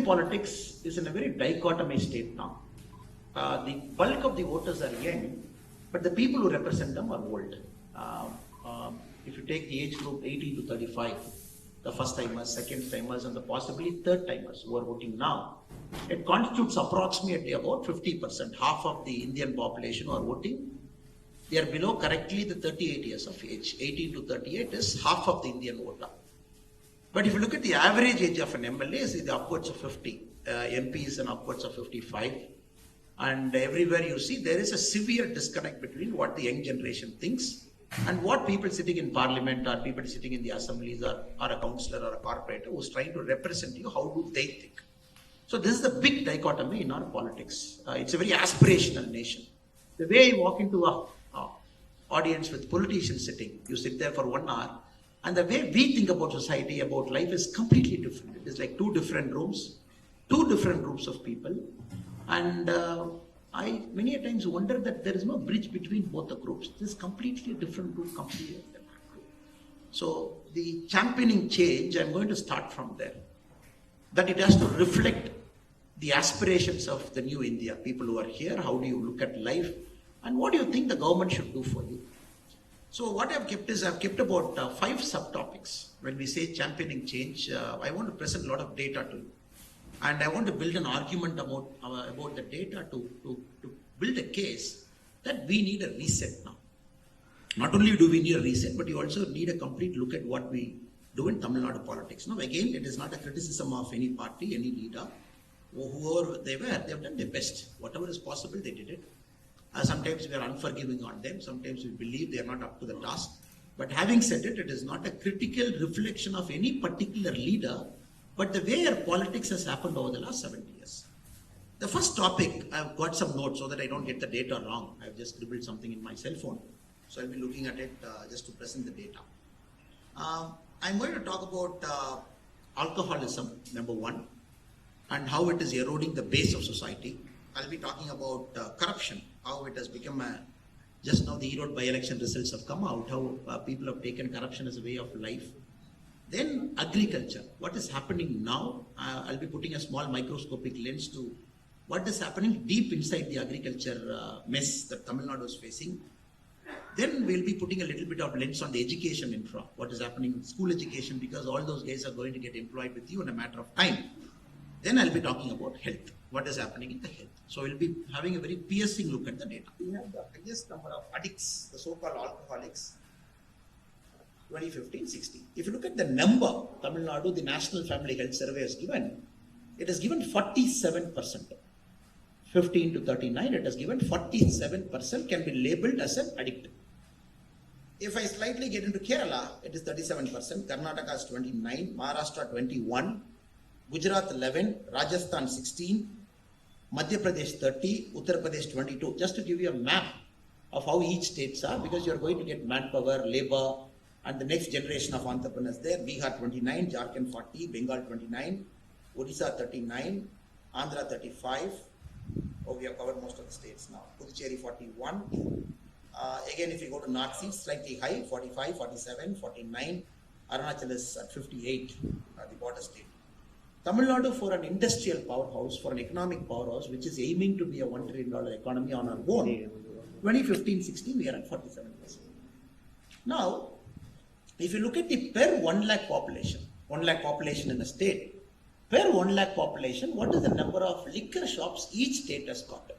Indian politics is in a very dichotomy state now. The bulk of the voters are young, but the people who represent them are old. If you take the age group 18 to 35, the first timers, second timers, and the possibly third timers who are voting now, it constitutes approximately about 50%, half of the Indian population who are voting. They are below correctly the 38 years of age. 18 to 38 is half of the Indian voter. But if you look at the average age of an MLA, it's upwards of 50. MP is upwards of 55. And everywhere you see, there is a severe disconnect between what the young generation thinks and what people sitting in parliament or people sitting in the assemblies or a councillor or a corporator who's trying to represent you, how do they think? So this is the big dichotomy in our politics. It's a very aspirational nation. The way you walk into a audience with politicians sitting, you sit there for 1 hour, and the way we think about society, about life is completely different. It is like two different rooms, two different groups of people. And I many a times wonder that there is no bridge between both the groups. This is completely different group, completely different group. So the championing change, I'm going to start from there. That it has to reflect the aspirations of the new India, people who are here. How do you look at life? And what do you think the government should do for you? So what I've kept is, I've kept about 5 subtopics. When we say championing change, I want to present a lot of data to you. And I want to build an argument about the data to build a case that we need a reset now. Not only do we need a reset, but you also need a complete look at what we do in Tamil Nadu politics. Now again, it is not a criticism of any party, any leader. Whoever they were, they have done their best. Whatever is possible, they did it. Sometimes we are unforgiving on them. Sometimes we believe they are not up to the task. But having said it, it is not a critical reflection of any particular leader, but the way our politics has happened over the last 70 years. The first topic, I've got some notes so that I don't get the data wrong. I've just scribbled something in my cell phone. So I'll be looking at it just to present the data. I'm going to talk about alcoholism, number 1, and how it is eroding the base of society. I'll be talking about corruption, how it has become just now the Erode by-election results have come out, how people have taken corruption as a way of life. Then agriculture, what is happening now? I'll be putting a small microscopic lens to what is happening deep inside the agriculture mess that Tamil Nadu is facing. Then we'll be putting a little bit of lens on the education infra, what is happening in school education, because all those guys are going to get employed with you in a matter of time. Then I'll be talking about health, what is happening in the health. So we'll be having a very piercing look at the data. We have the highest number of addicts, the so-called alcoholics, 2015-16. If you look at the number, Tamil Nadu, the National Family Health Survey has given, it has given 47%. 15 to 39, it has given 47% can be labeled as an addict. If I slightly get into Kerala, it is 37%, Karnataka is 29, Maharashtra 21, Gujarat 11, Rajasthan 16, Madhya Pradesh 30, Uttar Pradesh 22. Just to give you a map of how each states are, because you are going to get manpower, labor, and the next generation of entrepreneurs there. Bihar 29, Jharkhand 40, Bengal 29, Odisha 39, Andhra 35. Oh, we have covered most of the states now. Puducherry 41. Again, if you go to North East, slightly high, 45, 47, 49. Arunachal is at 58, the border state. Tamil Nadu, for an industrial powerhouse, for an economic powerhouse, which is aiming to be a $1 trillion economy on our own, 2015-16, we are at 47%. Now, if you look at the per 1 lakh population in a state, per 1 lakh population, what is the number of liquor shops each state has got?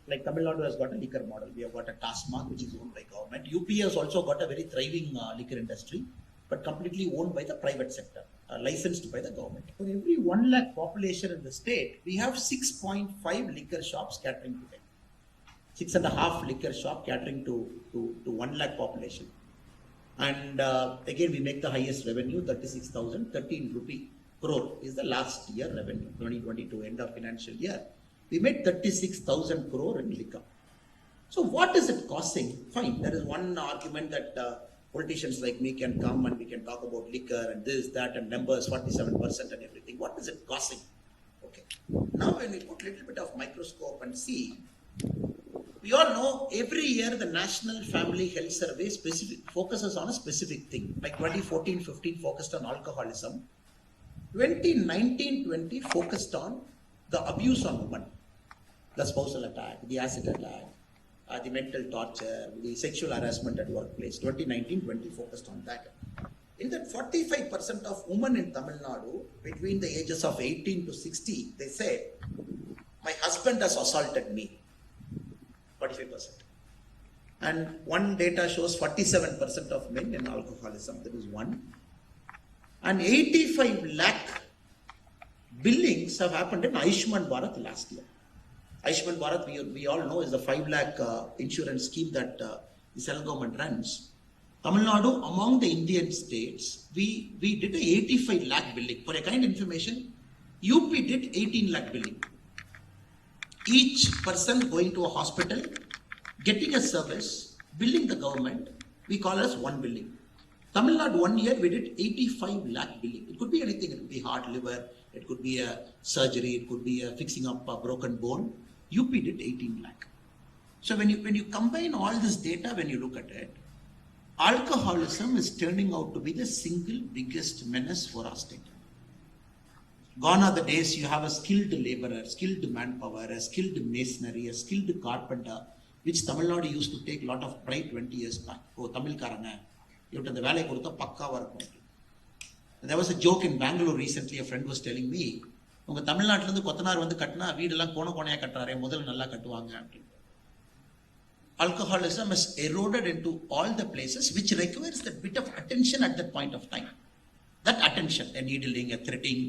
Like Tamil Nadu has got a liquor model. We have got a TASMAC, which is owned by government. UP has also got a very thriving liquor industry, but completely owned by the private sector, licensed by the government. For every 1 lakh population in the state, we have 6.5 liquor shops catering to them. 6.5 liquor shop catering to 1 lakh population. And again, we make the highest revenue, 36,013 rupee crore is the last year revenue, 2022, end of financial year. We made 36,000 crore in liquor. So what is it costing? Fine, there is one argument that politicians like me can come and we can talk about liquor and this, that, and numbers, 47% and everything. What is it costing? Okay. Now when we put a little bit of microscope and see, we all know every year the National Family Health Survey focuses on a specific thing. Like 2014-15 focused on alcoholism. 2019-20 focused on the abuse on women, the spousal attack, the acid attack, the mental torture, the sexual harassment at workplace. 2019-20 focused on that. In that, 45% of women in Tamil Nadu between the ages of 18 to 60, they said, my husband has assaulted me. 45%. And one data shows 47% of men in alcoholism. That is one. And 85 lakh billings have happened in Ayushman Bharat last year. Ayushman Bharat, we all know, is the 5 lakh insurance scheme that the central government runs. Tamil Nadu, among the Indian states, we did a 85 lakh billing. For a kind of information, UP did 18 lakh billing. Each person going to a hospital, getting a service, billing the government, we call as one billing. Tamil Nadu, 1 year, we did 85 lakh billing. It could be anything. It could be heart, liver, it could be a surgery, it could be a fixing up a broken bone. UP did 18 lakh. So when you combine all this data, when you look at it, alcoholism is turning out to be the single biggest menace for our state. Gone are the days you have a skilled laborer, skilled manpower, a skilled masonry, a skilled carpenter, which Tamil Nadu used to take a lot of pride 20 years back. Oh, Tamil Karanga, you have to the valley kurta pakka work. There was a joke in Bangalore recently, a friend was telling me, உங்க தமிழ்நாட்டுல இருந்து கொத்தனார் வந்து கட்டினா வீடெல்லாம் கோணையா கட்டுறாரே முதல்ல நல்லா கட்டுவாங்க அப்படின்னு. Alcoholism is eroded into all the places which requires that bit of attention at that point of time. That attention, a needling, a threading,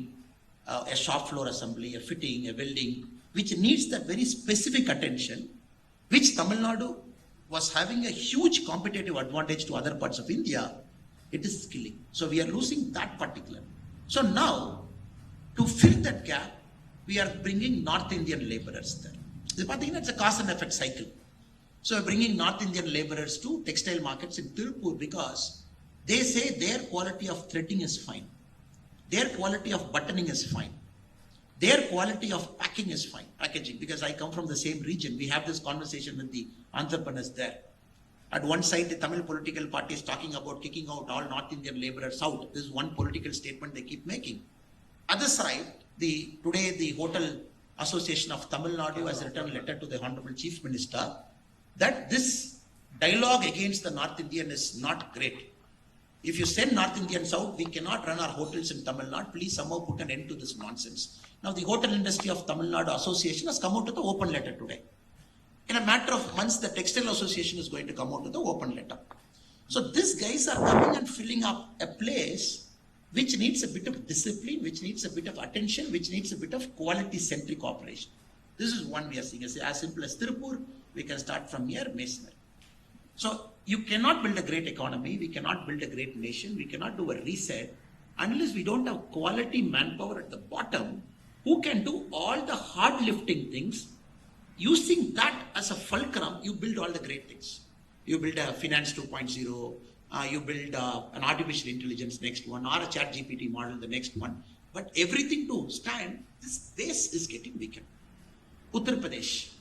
a shop floor assembly, a fitting, a welding, which needs that very specific attention, which Tamil Nadu was having a huge competitive advantage to other parts of India, it is skilling. So we are losing that particular. So now, to fill that gap, we are bringing North Indian laborers there. It's a cause and effect cycle. So we're bringing North Indian laborers to textile markets in Tirupur because they say their quality of threading is fine. Their quality of buttoning is fine. Their quality of packing is fine, packaging, because I come from the same region. We have this conversation with the entrepreneurs there. At one side, the Tamil political party is talking about kicking out all North Indian laborers out. This is one political statement they keep making. Other side, today the Hotel Association of Tamil Nadu has written a letter to the Honorable Chief Minister that this dialogue against the North Indian is not great. If you send North Indians out, we cannot run our hotels in Tamil Nadu. Please somehow put an end to this nonsense. Now the Hotel Industry of Tamil Nadu Association has come out with an open letter today. In a matter of months, the Textile Association is going to come out with an open letter. So these guys are coming and filling up a place which needs a bit of discipline, which needs a bit of attention, which needs a bit of quality-centric operation. This is one we are seeing. As simple as Tirupur, we can start from here, masonry. So you cannot build a great economy, we cannot build a great nation, we cannot do a reset unless we don't have quality manpower at the bottom who can do all the hard lifting things. Using that as a fulcrum, you build all the great things. You build a finance 2.0, you build an artificial intelligence next one, or a chat GPT model the next one. But everything to stand, this base is getting weakened. Uttar Pradesh.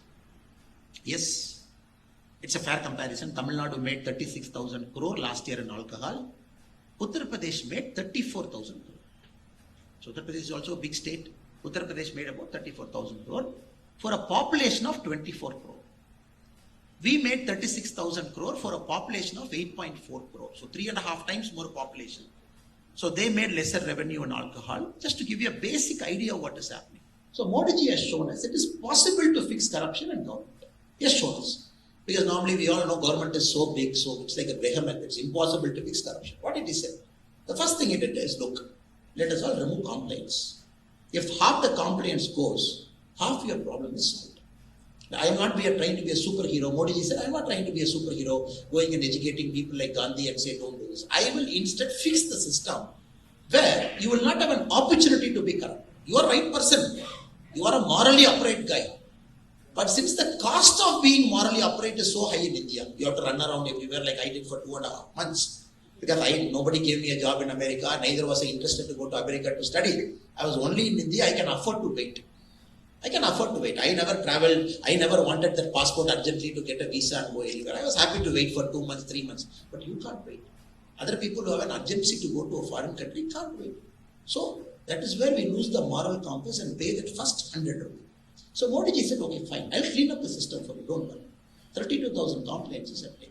Yes, it's a fair comparison. Tamil Nadu made 36,000 crore last year in alcohol. Uttar Pradesh made 34,000 crore. So Uttar Pradesh is also a big state. Uttar Pradesh made about 34,000 crore for a population of 24 crore. We made 36,000 crore for a population of 8.4 crore. So 3.5 times more population. So they made lesser revenue on alcohol. Just to give you a basic idea of what is happening. So Modi ji has shown us it is possible to fix corruption in government. He has shown us. Because normally we all know government is so big, so it's like a behemoth. It's impossible to fix corruption. What did he say? The first thing he did is, look, let us all remove complaints. If half the complaints goes, half your problem is solved. I am not trying to be a superhero. Modi ji said, I am not trying to be a superhero, going and educating people like Gandhi and say, don't do this. I will instead fix the system where you will not have an opportunity to be corrupt. You are a right person. You are a morally upright guy. But since the cost of being morally upright is so high in India, you have to run around everywhere like I did for 2.5 months. Because nobody gave me a job in America, neither was I interested to go to America to study. I was only in India, I can afford to wait. I can afford to wait. I never traveled, I never wanted that passport urgently to get a visa and go anywhere. I was happy to wait for 2 months, 3 months. But you can't wait. Other people who have an urgency to go to a foreign country can't wait. So That is where we lose the moral compass and pay that first 100 rupees. So Modi ji said, okay, fine, I'll clean up the system for you, don't worry. 32,000 complaints is taken.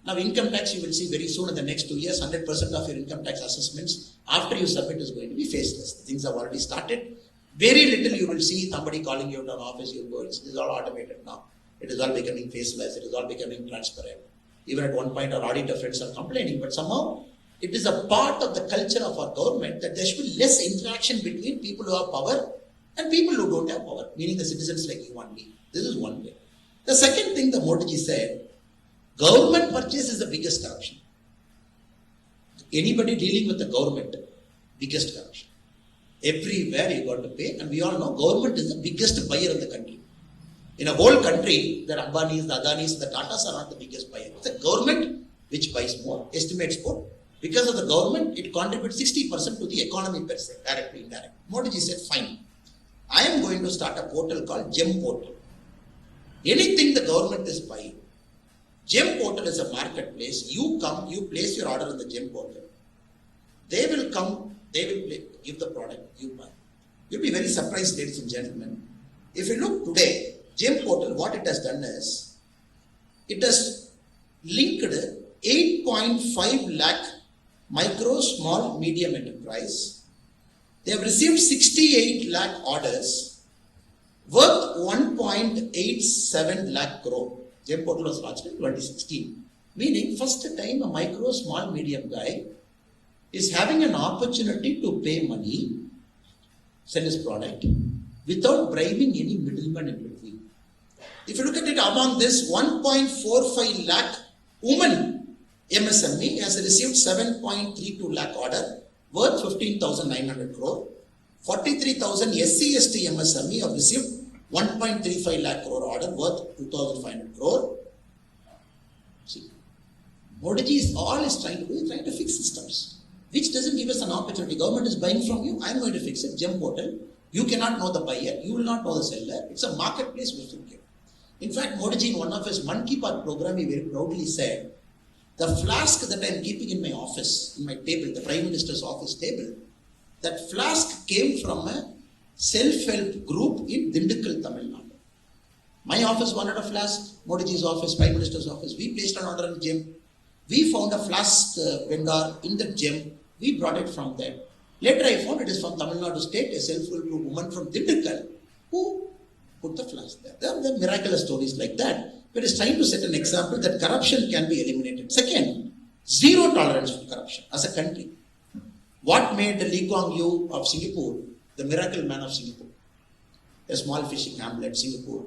Now income tax you will see very soon in the next 2 years, 100% of your income tax assessments after you submit is going to be faceless. Things have already started. Very little you will see somebody calling you out of office, you go, it is all automated now. It is all becoming faceless, it is all becoming transparent. Even at one point our auditor friends are complaining, but somehow it is a part of the culture of our government that there should be less interaction between people who have power and people who don't have power, meaning the citizens like you and me. This is one way. The second thing the Modi ji said, government purchase is the biggest corruption. Anybody dealing with the government, biggest corruption. Everywhere you got to pay, and we all know government is the biggest buyer in the country. In a whole country, the Ambanis, the Adanis, the Tatas are not the biggest buyer. It's the government which buys more, estimates more. Because of the government, it contributes 60% to the economy per se, directly, indirectly. Modi ji said, fine, I am going to start a portal called GEM portal. Anything the government is buying, GEM portal is a marketplace. You come, you place your order in the GEM portal. They will come, they will give the product, you buy. You'll be very surprised, ladies and gentlemen. If you look today, GEM portal, what it has done is, it has linked 8.5 lakh micro, small, medium enterprise. They have received 68 lakh orders worth 1.87 lakh crore. GEM portal was launched in 2016. Meaning, first time a micro, small, medium guy is having an opportunity to pay money, sell his product, without bribing any middleman in between. If you look at it, among this 1.45 lakh women MSME has received 7.32 lakh order worth 15,900 crore. 43,000 SC/ST MSME have received 1.35 lakh crore order worth 2,500 crore. See, Modi ji is trying to do is trying to fix systems, which doesn't give us an opportunity. Government is buying from you, I am going to fix it. GEM portal, you cannot know the buyer, you will not know the seller. It's a marketplace which will give. In fact, Modi ji in one of his Man Ki Baat program, he very proudly said, the flask that I am keeping in my office, in my table, the Prime Minister's office table, that flask came from a self-help group in Dindikkal, Tamil Nadu. My office wanted a flask, Modi ji's office, Prime Minister's office. We placed an order in GEM. We found a flask vendor in the GEM. We brought it from there. Later I found it is from Tamil Nadu state, a self-help group woman from Dindikkal who put the flask there. There are miraculous stories like that. But it's trying to set an example that corruption can be eliminated. Second, zero tolerance for corruption as a country. What made the Lee Kuan Yew of Singapore the miracle man of Singapore? A small fishing hamlet, Singapore.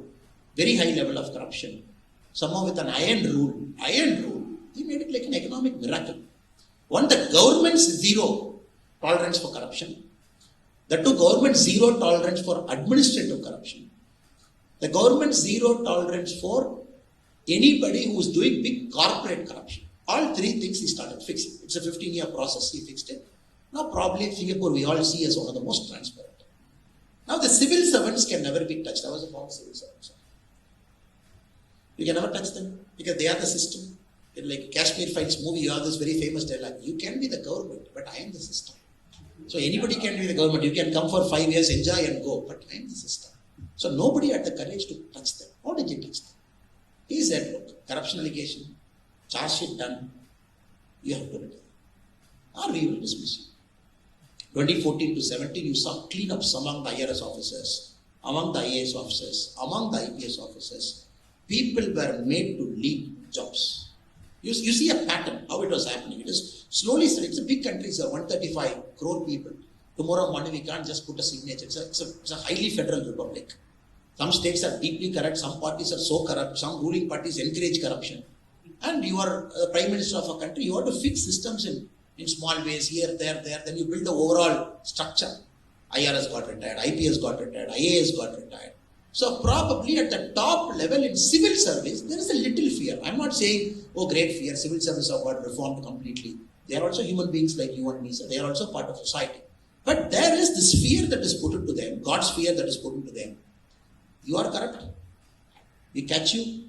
Very high level of corruption. Somehow with an iron rule, he made it like an economic miracle. One, the government's zero tolerance for corruption. The two, government's zero tolerance for administrative corruption. The government's zero tolerance for anybody who is doing big corporate corruption. All three things he started fixing. It's a 15-year process, he fixed it. Now probably Singapore we all see as one of the most transparent. Now the civil servants can never be touched. I was a former civil servant. You can never touch them because they are the system. In like Kashmir Files movie, you have this very famous dialogue. You can be the government, but I am the system. So anybody can be the government. You can come for 5 years, enjoy and go, but I am the system. So nobody had the courage to touch them. How did you touch them? He said, look, corruption allegation, charge sheet done, you have to return. Or we will dismiss you. 2014 to 17, you saw cleanups among the IRS officers, among the IAS officers, among the IPS officers. People were made to leave jobs. You see a pattern, how it was happening. It is slowly, it's a big country, sir, 135 crore people. Tomorrow morning we can't just put a signature. It's a highly federal republic. Some states are deeply corrupt, some parties are so corrupt, some ruling parties encourage corruption. And you are a prime minister of a country, you have to fix systems in small ways, here, there, then you build the overall structure. IRS got retired, IPS got retired, IAS got retired. So probably at the top level in civil service, there is a little fear. I'm not saying, oh great fear, civil service have got reformed completely. They are also human beings like you and me, so they are also part of society. But there is this fear that is put into them, God's fear that is put into them. You are corrupt, we catch you,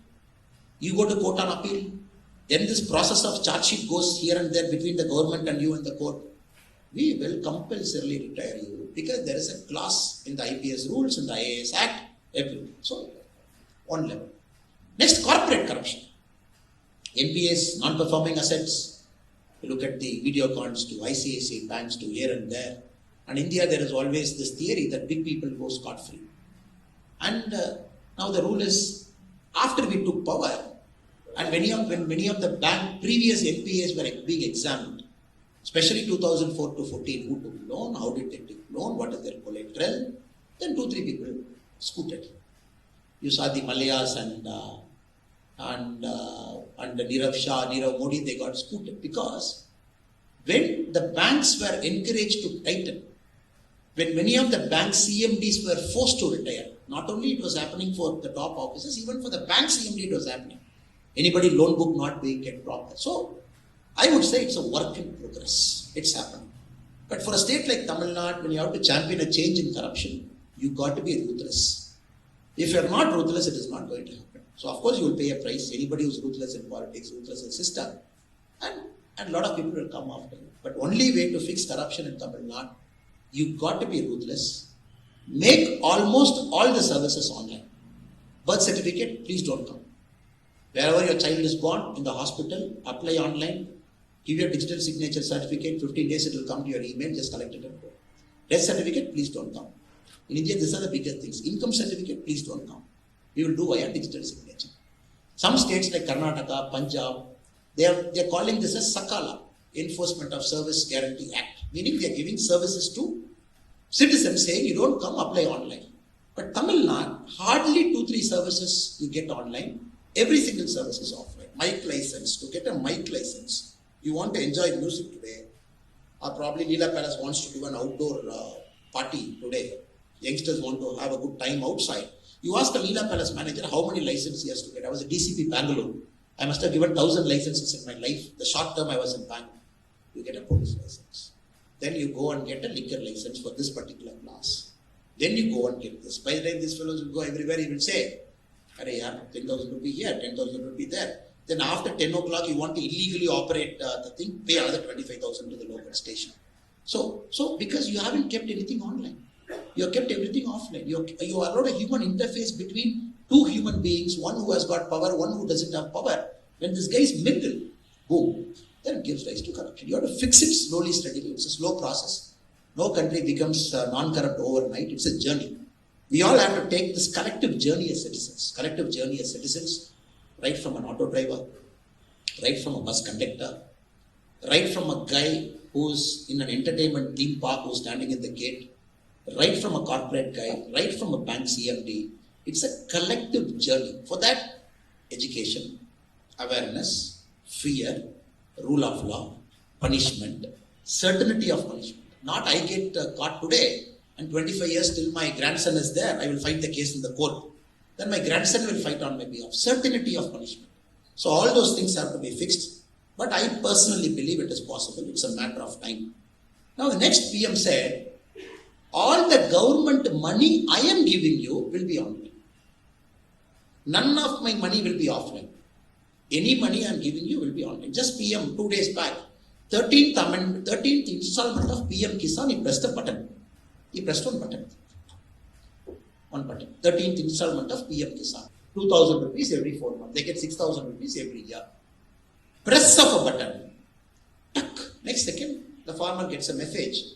you go to court on appeal, then this process of charge sheet goes here and there between the government and you and the court. we will compulsorily retire you because there is a clause in the IPS rules, in the IAS Act, everything. So, one level. Next, corporate corruption. NPAs, non-performing assets. You look at the Videocons to ICICI banks to here and there. And in India, there is always this theory that big people go scot-free. And now the rule is, after we took power, and when many of the bank previous NPAs were being examined, especially 2004 to 14, who took loan, how did they take loan, what is their collateral, then 2-3 people scooted. You saw the Malayas and Nirav Shah, Nirav Modi, they got scooted because when the banks were encouraged to tighten, when many of the bank CMDs were forced to retire, not only it was happening for the top officers, even for the bank CMD it was happening. Anybody loan book not being kept proper. So, I would say it's a work in progress. It's happening. But for a state like Tamil Nadu, when you have to champion a change in corruption, you got to be ruthless. If you're not ruthless, it is not going to happen. So, of course, you will pay a price. Anybody who's ruthless in politics, ruthless in system, and a lot of people will come after you. But only way to fix corruption in Tamil Nadu, you got to be ruthless. Make almost all the services online. Birth certificate, please don't come. Wherever your child is born, in the hospital, apply online, give your digital signature certificate, 15 days it will come to your email, just collect it and go. Death certificate, please don't come. In India, these are the biggest things. Income certificate, please don't come. We will do via digital signature. Some states like Karnataka, Punjab, they are calling this as Sakala, Enforcement of Service Guarantee Act, meaning they are giving services to citizens saying you don't come, apply online. But Tamil Nadu, hardly 2-3 services you get online. Every single service is offline. Mic license, to get a mic license, you want to enjoy music today, or probably Leela Palace wants to do an outdoor party today. Youngsters want to have a good time outside. You ask the Leela Palace manager how many licenses he has to get. I was a DCP Bangalore. I must have given 1,000 licenses in my life. The short term I was in bank. You get a police license. Then you go and get a liquor license for this particular class. Then you go and get this. By the time these fellows will go everywhere, he will say, "Arey yaar, 10,000 rupee here, 10,000 rupee there." Then after 10 o'clock, you want to illegally operate the thing, pay another 25,000 to the local station. So because you haven't kept anything online, you have kept everything offline. You allowed a human interface between two human beings, one who has got power, one who doesn't have power. When this guy is mingle, boom, then it gives rise to corruption. You have to fix it slowly, steadily. It's a slow process. No country becomes non-corrupt overnight. It's a journey. We all have to take this collective journey as citizens, right from an auto driver, right from a bus conductor, right from a guy who's in an entertainment theme park who's standing at the gate, right from a corporate guy, right from a bank CMD. It's a collective journey. For that, education, awareness, fear, rule of law, punishment, certainty of punishment. Not I get caught today and 25 years till my grandson is there, I will fight the case in the court. Then my grandson will fight on my behalf. Certainty of punishment. So all those things have to be fixed. But I personally believe it is possible. It's a matter of time. Now the next PM said, all the government money I am giving you will be online. None of my money will be offline. Any money I am giving you will be online. Just PM 2 days back, 13th installment of PM Kisan, he pressed a button. He pressed one button. 13th installment of PM Kisan. 2,000 rupees every 4 months. They get 6,000 rupees every year. Press of a button. Tuck. Next second, the farmer gets a message.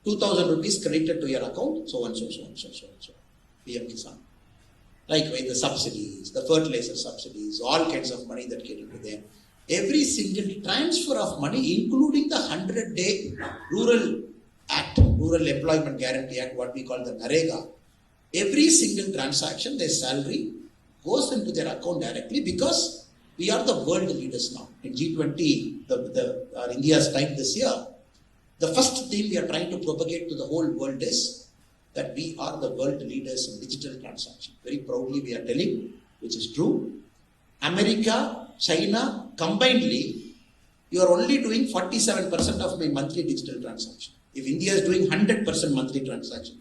2,000 rupees credited to your account, so and so. PM Kisan. Likewise, the subsidies, the fertilizer subsidies, all kinds of money that get into them. Every single transfer of money, including the 100-day Rural Act, Rural Employment Guarantee Act, what we call the NREGA, every single transaction, their salary goes into their account directly because we are the world leaders now. In G20, India's time this year, the first thing we are trying to propagate to the whole world is that we are the world leaders in digital transaction. Very proudly we are telling, which is true. America, China, combinedly, you are only doing 47% of my monthly digital transaction. If India is doing 100% monthly transaction,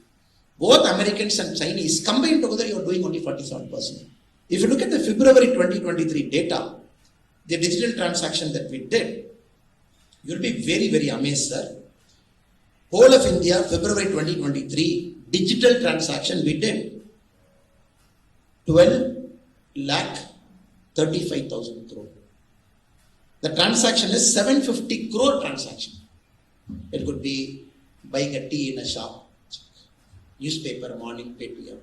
both Americans and Chinese combined together, you are doing only 47%. If you look at the February 2023 data, the digital transaction that we did, you will be very, very amazed, sir. Whole of India, February 2023, digital transaction we did 12 lakh 35,000 crore. The transaction is 750 crore transaction. It could be buying a tea in a shop, newspaper, morning, Paytm,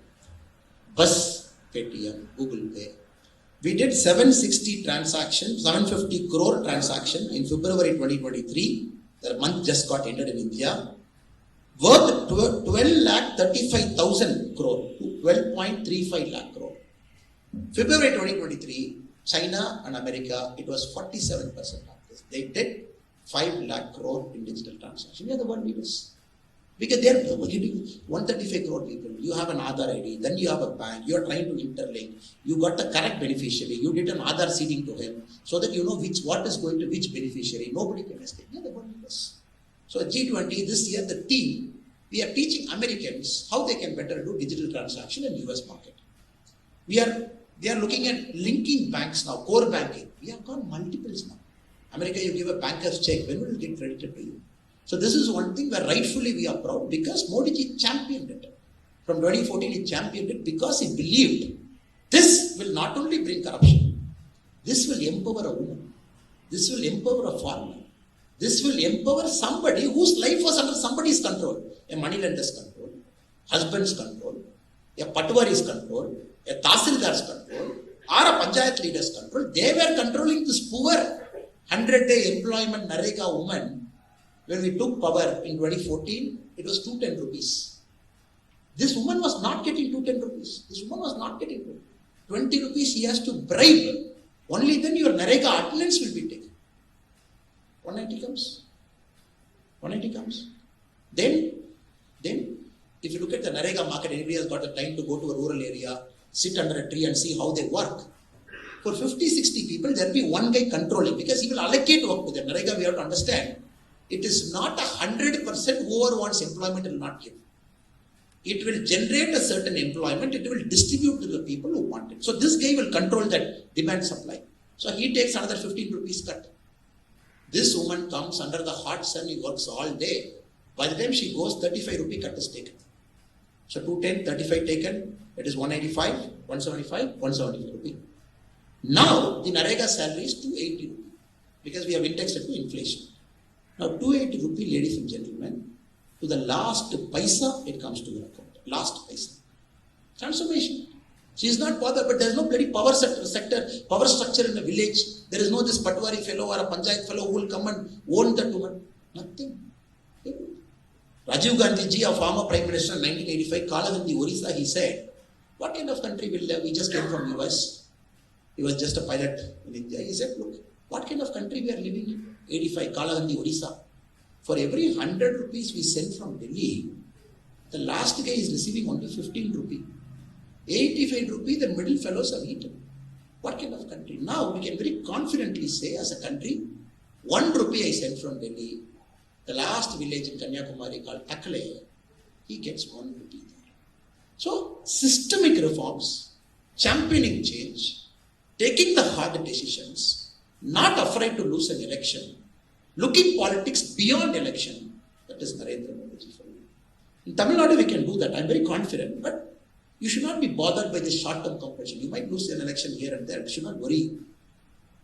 bus, Paytm, Google Pay. We did 760 transactions, 750 crore transaction in February 2023. The month just got ended in India. Worth 12 lakh 35,000 crore to 12.35 lakh crore. February 2023, China and America, it was 47% of this. They did 5 lakh crore in digital transaction. We are the world leaders. Because they are getting 135 crore people. You have an Aadhaar ID, then you have a bank, you are trying to interlink, you got the correct beneficiary, you did an Aadhaar seeding to him, so that you know what is going to which beneficiary. Nobody can escape. We are the world leaders. So at G20 this year, the team, we are teaching Americans how they can better do digital transaction in US market. They are looking at linking banks now, core banking. We have got multiples now. America, you give a banker's check, when will it get credited to you? So this is one thing where rightfully we are proud because Modi ji championed it. From 2014 he championed it because he believed this will not only bring corruption, this will empower a woman, this will empower a farmer, this will empower somebody whose life was under somebody's control, a moneylender's control, husband's control, a patwari's control, a tahsildar's control, or a panchayat leader's control. They were controlling this poor 100-day employment Narega woman. When we took power in 2014, it was 210 rupees. This woman was not getting 210 rupees. This woman was not getting 20 rupees. He has to bribe. Only then your Narega attendance will be taken. 190 comes. 190 comes. Then, if you look at the Narega market, anybody has got the time to go to a rural area, sit under a tree and see how they work. For 50, 60 people, there will be one guy controlling because he will allocate work to them. Narega, we have to understand. It is not 100% whoever wants employment will not give. It will generate a certain employment, it will distribute to the people who want it. So this guy will control that demand supply. So he takes another 15 rupees cut. This woman comes under the hot sun, he works all day. By the time she goes, 35 rupee cut is taken. So 210, 35 taken, it is 185, 175, 175 rupee. Now the Narega salary is 280 rupee because we have indexed it to inflation. Now 280 rupee, ladies and gentlemen, to the last paisa, it comes to your account. Last paisa. Transformation. She is not bothered, but there is no bloody power power structure in the village. There is no this Patwari fellow or a Panchayat fellow who will come and own that woman. Nothing. Rajiv Gandhi ji, a former Prime Minister in 1985, Kalagandhi, Orissa, he said, what kind of country will we just came from US? He was just a pilot in India. He said, look, what kind of country we are living in? 85, Kalagandhi, Orissa. For every 100 rupees we send from Delhi, the last guy is receiving only 15 rupee. 85 rupee, the middle fellows have eaten. What kind of country? Now we can very confidently say as a country, 1 rupee I sent from Delhi, the last village in Kanyakumari called Takale, he gets 1 rupee there. So systemic reforms, championing change, taking the hard decisions, not afraid to lose an election, looking politics beyond election, that is Narendra Modi ji for you. In Tamil Nadu we can do that, I am very confident, but you should not be bothered by this short-term competition. You might lose an election here and there, you should not worry.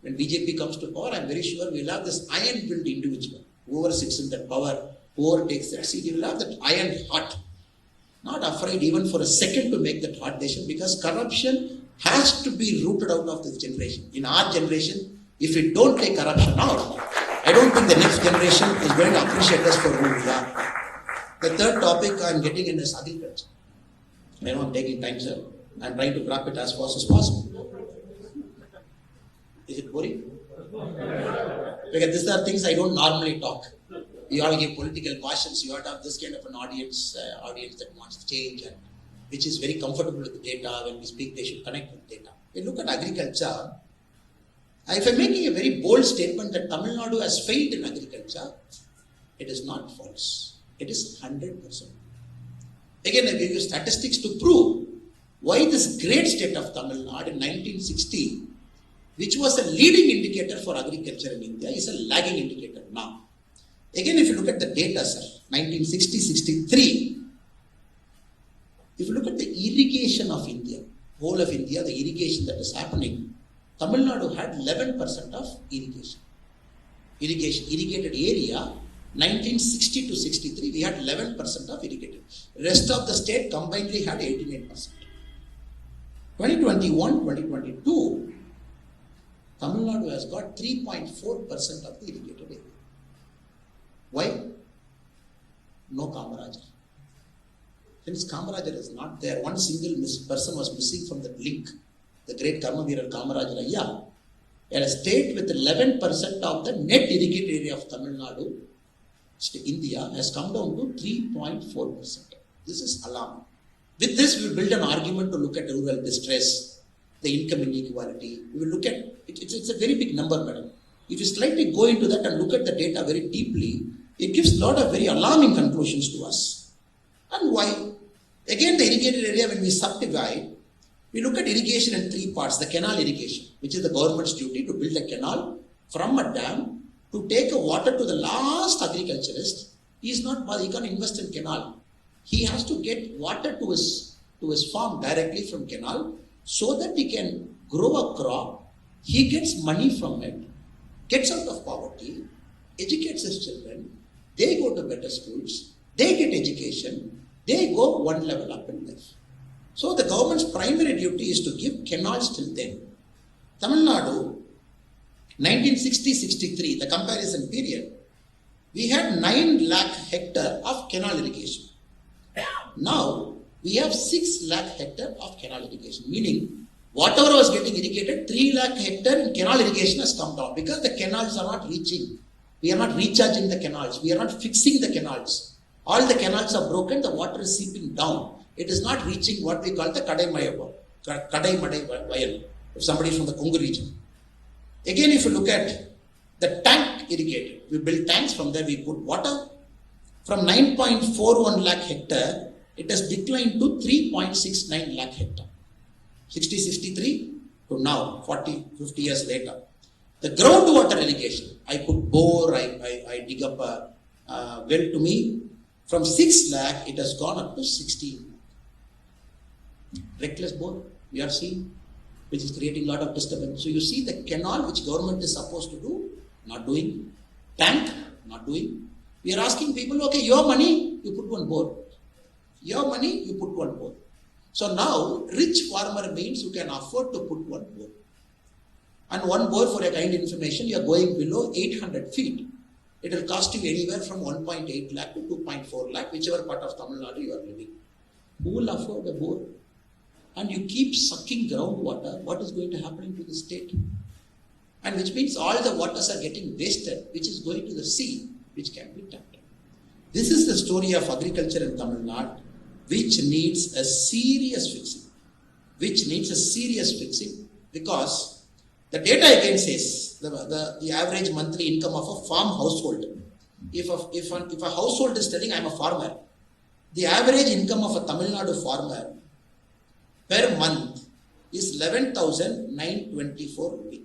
When BJP comes to power, I am very sure we will have this iron-willed individual. Whoever sits in that power, whoever takes that seat, he will have that iron heart. Not afraid even for a second to make that hard decision because corruption has to be rooted out of this generation. In our generation, if we don't take corruption out, I don't think the next generation is going to appreciate us for who we are. The third topic I am getting in is agriculture. I know I am taking time, sir. I am trying to wrap it as fast as possible. Is it boring? Because these are things I don't normally talk. You all give political passions, you ought to have this kind of an audience that wants to change and which is very comfortable with the data. When we speak, they should connect with data. When you look at agriculture, if I am making a very bold statement that Tamil Nadu has failed in agriculture, it is not false. It is 100%. Again, I give you statistics to prove why this great state of Tamil Nadu in 1960, which was a leading indicator for agriculture in India, is a lagging indicator now. Again, if you look at the data, sir, 1960-63, if you look at the irrigation of India, whole of India, the irrigation that is happening, Tamil Nadu had 11% of irrigation. Irrigated area, 1960 to 63, we had 11% of irrigated. Rest of the state combinedly had 89%. 2021-2022, Tamil Nadu has got 3.4% of the irrigated area. Why? No Kamarajar. Since Kamarajar is not there, one single person was missing from that link. The great Karmaveerar Kamarajar Ayya, and a state with 11% of the net irrigated area of Tamil Nadu, India, has come down to 3.4%. This is alarming. With this, we will build an argument to look at rural distress, the income inequality. We will look at it's a very big number, madam. If you slightly go into that and look at the data very deeply, it gives a lot of very alarming conclusions to us. And why? Again, the irrigated area, when we subdivide, we look at irrigation in three parts. The canal irrigation, which is the government's duty to build a canal from a dam to take a water to the last agriculturist. He can't invest in canal. He has to get water to his farm directly from canal so that he can grow a crop. He gets money from it, gets out of poverty, educates his children, they go to better schools, they get education, they go one level up in life. So the government's primary duty is to give canals till then. Tamil Nadu, 1960-63, the comparison period, we had 9 lakh hectare of canal irrigation. Now, we have 6 lakh hectare of canal irrigation, meaning whatever was getting irrigated, 3 lakh hectare in canal irrigation has come down because the canals are not reaching. We are not recharging the canals. We are not fixing the canals. All the canals are broken, the water is seeping down. It is not reaching what we call the Kadai Madai Vayal, if somebody is from the Kongu region. Again, if you look at the tank irrigated, we build tanks, from there we put water. From 9.41 lakh hectare, it has declined to 3.69 lakh hectare. 60-63 to now, 40-50 years later. The groundwater irrigation, I put bore, I dig up a well to me. From 6 lakh, it has gone up to 16 lakh. Reckless bore, we are seeing, which is creating a lot of disturbance. So you see the canal, which government is supposed to do, not doing. Tank, not doing. We are asking people, okay, your money, you put one bore. Your money, you put one bore. So now, rich farmer means you can afford to put one bore. And one bore, for a kind information, you are going below 800 feet. It will cost you anywhere from 1.8 lakh to 2.4 lakh, whichever part of Tamil Nadu you are living. Who will afford a bore? And you keep sucking groundwater, what is going to happen to the state? And which means all the waters are getting wasted, which is going to the sea, which can be tapped. This is the story of agriculture in Tamil Nadu, which needs a serious fixing. Because the data again says the average monthly income of a farm household. If a household is telling I am a farmer, the average income of a Tamil Nadu farmer per month is 11,924 rupees.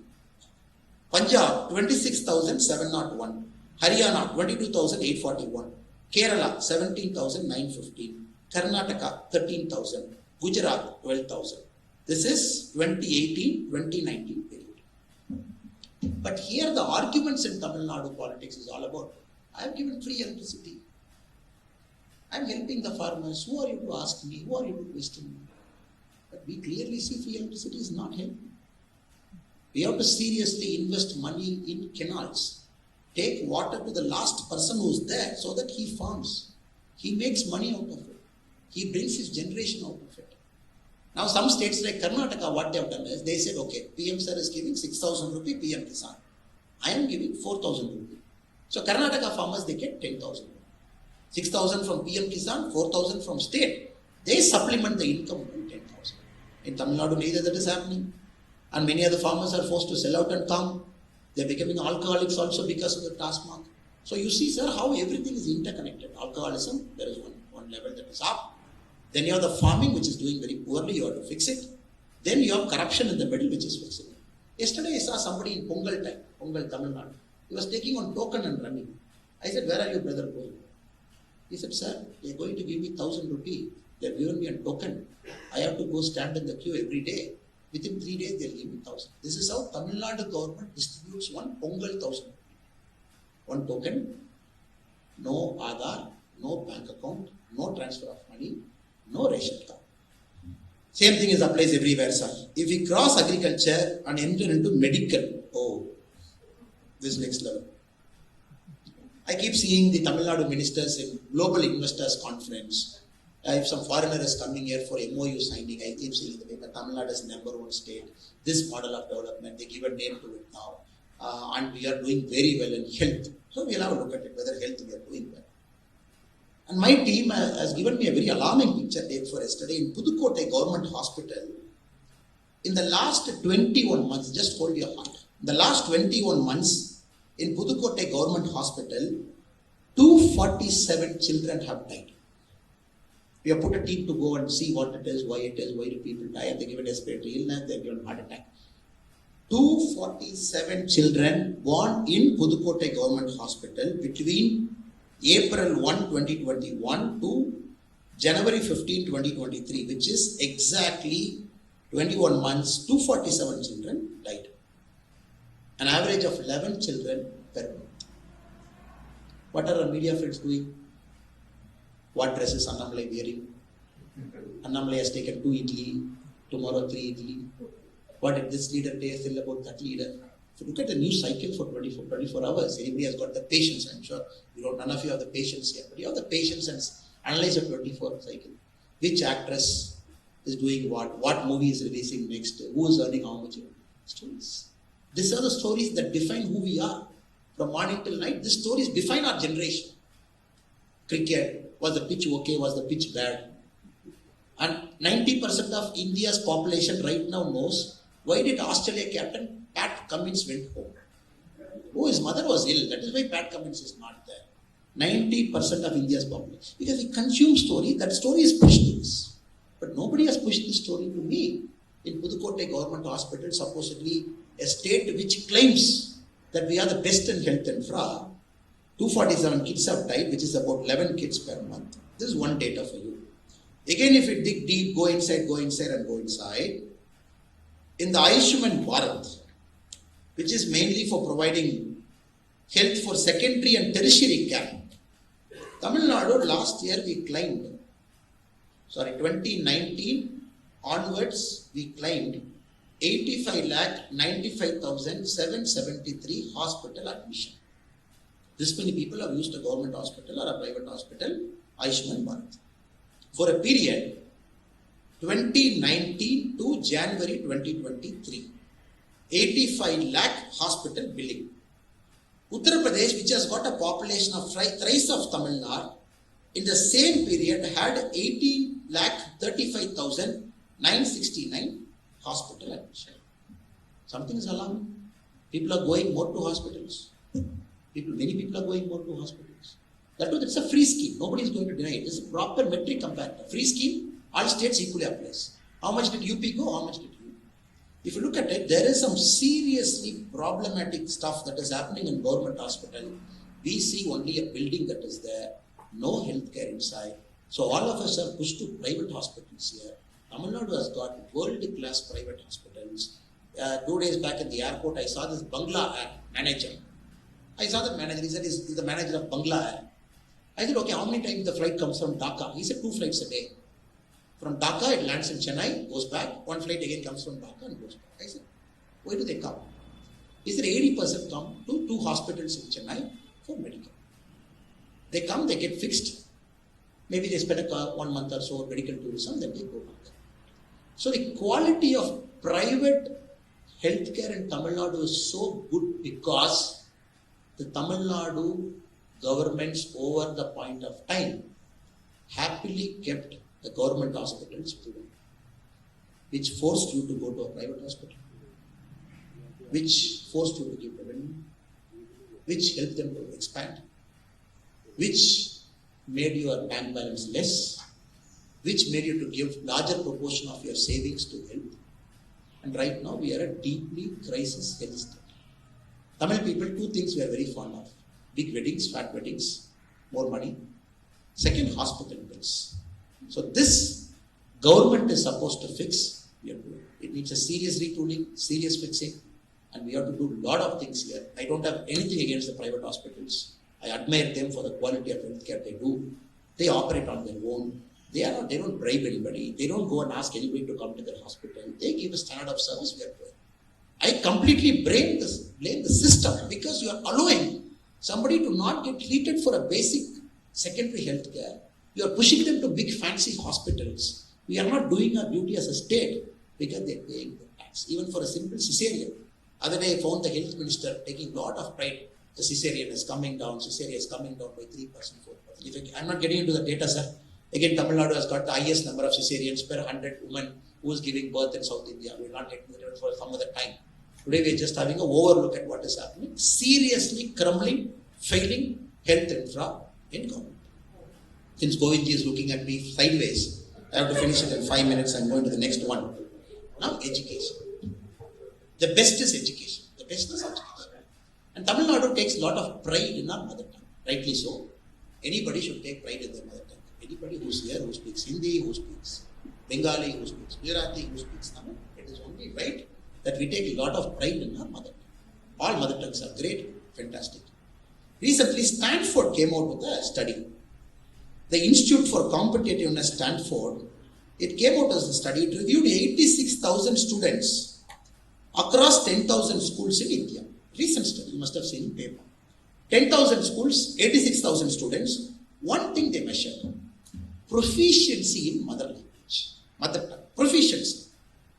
Punjab 26,701. Haryana 22,841. Kerala 17,915. Karnataka 13,000. Gujarat 12,000. This is 2018-2019 period. But here the arguments in Tamil Nadu politics is all about, I have given free electricity. I am helping the farmers. Who are you to ask me? Who are you to question me? But we clearly see free electricity is not helping. We have to seriously invest money in canals. Take water to the last person who is there so that he farms. He makes money out of it. He brings his generation out of it. Now some states like Karnataka, what they have done is, they said, okay, PM sir is giving 6,000 rupee PM Kisan. I am giving 4,000 rupee. So Karnataka farmers, they get 10,000. 6,000 from PM Kisan, 4,000 from state. They supplement the income to 10,000. In Tamil Nadu, neither that is happening. And many of the farmers are forced to sell out and come. They are becoming alcoholics also because of the task mark. So you see, sir, how everything is interconnected. Alcoholism, there is one level that is up. Then you have the farming, which is doing very poorly, you have to fix it. Then you have corruption in the middle, which is fixing it. Yesterday I saw somebody in Pongal time, Pongal Tamil Nadu. He was taking on token and running. I said, where are your brother going? He said, sir, they are going to give me 1,000 rupees. They have given me a token. I have to go stand in the queue every day. Within 3 days, they will give me 1,000. This is how Tamil Nadu government distributes one Pongal 1,000. One token, no Aadhaar, no bank account, no transfer of money, no ration card. Same thing is applies everywhere, sir. If we cross agriculture and enter into medical, oh, this next level. I keep seeing the Tamil Nadu ministers in Global Investors Conference. If some foreigner is coming here for MOU signing, I keep seeing the paper, Tamil Nadu is #1 state. This model of development, they give a name to it now. And we are doing very well in health. So we'll have a look at it, whether health we are doing well. And my team has given me a very alarming picture day for yesterday in Pudukkottai Government Hospital. In the last 21 months, just hold your heart. In the last 21 months, in Pudukkottai Government Hospital, 247 children have died. We have put a team to go and see what it is, why do people die, and they give a respiratory illness, they give a heart attack. 247 children born in Pudukkottai Government Hospital between April 1, 2021 to January 15, 2023, which is exactly 21 months, 247 children died. An average of 11 children per month. What are our media friends doing? What dress is Annamalai wearing? Annamalai has taken 2 idli, tomorrow 3 idli. What did this leader tell about that leader? If you look at the news cycle for 24 hours, anybody has got the patience, I'm sure. None of you have the patience here, but you have the patience and analyze a 24 cycle. Which actress is doing what movie is releasing next, who is earning how much. Stories. These are the stories that define who we are. From morning till night, these stories define our generation. Cricket, was the pitch okay, was the pitch bad? And 90% of India's population right now knows why did Australia captain Pat Cummins went home. Oh, his mother was ill, that is why Pat Cummins is not there. 90% of India's population. Because we consume story, that story is pushed to us. But nobody has pushed this story to me. In Pudukkottai Government Hospital, supposedly a state which claims that we are the best in health infra, 247 kids have died, which is about 11 kids per month. This is one data for you. Again, if you dig deep, go inside, and go inside. In the Ayushman Bharat, which is mainly for providing health for secondary and tertiary care, Tamil Nadu last year we climbed, 2019 onwards, we climbed 85,95,773 hospital admission. This many people have used a government hospital or a private hospital, Ayushman Bharat. For a period 2019 to January 2023, 85 lakh hospital billing. Uttar Pradesh, which has got a population of thrice of Tamil Nadu, in the same period had 18,35,969 hospital admission. Something is alarming. People are going more to hospitals. Many people are going more to hospitals. That's a free scheme. Nobody is going to deny it. It's a proper metric comparator. Free scheme, all states equally applies. How much did UP go? How much did you? If you look at it, there is some seriously problematic stuff that is happening in government hospital. We see only a building that is there, no healthcare inside. So all of us are pushed to private hospitals here. Tamil Nadu has got world-class private hospitals. 2 days back at the airport, I saw this Bangla Air manager. I saw the manager. He said, he's the manager of Bangla Air. I said, okay, how many times the flight comes from Dhaka? He said, 2 flights a day. From Dhaka, it lands in Chennai, goes back. 1 flight again comes from Dhaka and goes back. I said, why do they come? He said, 80% come to 2 hospitals in Chennai for medical. They come, they get fixed. Maybe they spend 1 month or so medical tourism, then they go back. So the quality of private healthcare in Tamil Nadu is so good because the Tamil Nadu governments over the point of time happily kept the government hospitals poor, which forced you to go to a private hospital, which forced you to give revenue, which helped them to expand, which made your bank balance less, which made you to give larger proportion of your savings to health. And right now we are a deeply crisis health state. Tamil people, 2 things we are very fond of. big weddings, fat weddings, more money. Second, hospital bills. So this government is supposed to fix. It needs a serious retooling, serious fixing, and we have to do a lot of things here. I don't have anything against the private hospitals. I admire them for the quality of healthcare they do. They operate on their own. They don't bribe anybody. They don't go and ask anybody to come to their hospital. They give a standard of service we are doing. I completely blame the system because you are allowing somebody to not get treated for a basic secondary health care. You are pushing them to big fancy hospitals. We are not doing our duty as a state because they are paying the tax, even for a simple cesarean. Other day I found the health minister taking a lot of pride. The cesarean is coming down, cesarean is coming down by 3%, 4%. I'm not getting into the data, sir. Again, Tamil Nadu has got the highest number of cesareans per 100 women who is giving birth in South India. We will not get into that for some other time. Today we are just having an overlook at what is happening. Seriously crumbling, failing health infra in government. Since Govindji is looking at me sideways, I have to finish it in 5 minutes. I'm going to the next one. Now, education. The best is education. The best is education. And Tamil Nadu takes a lot of pride in our mother tongue. Rightly so. Anybody should take pride in their mother tongue. Anybody who's here, who speaks Hindi, who speaks Bengali, who speaks Gujarati, who speaks Tamil, it is only right that we take a lot of pride in our mother tongue. All mother tongues are great, fantastic. Recently, Stanford came out with a study. The Institute for Competitiveness, Stanford, it came out as a study. It reviewed 86,000 students across 10,000 schools in India. Recent study, you must have seen in paper. 10,000 schools, 86,000 students. One thing they measured, proficiency in mother language, mother tongue, proficiency,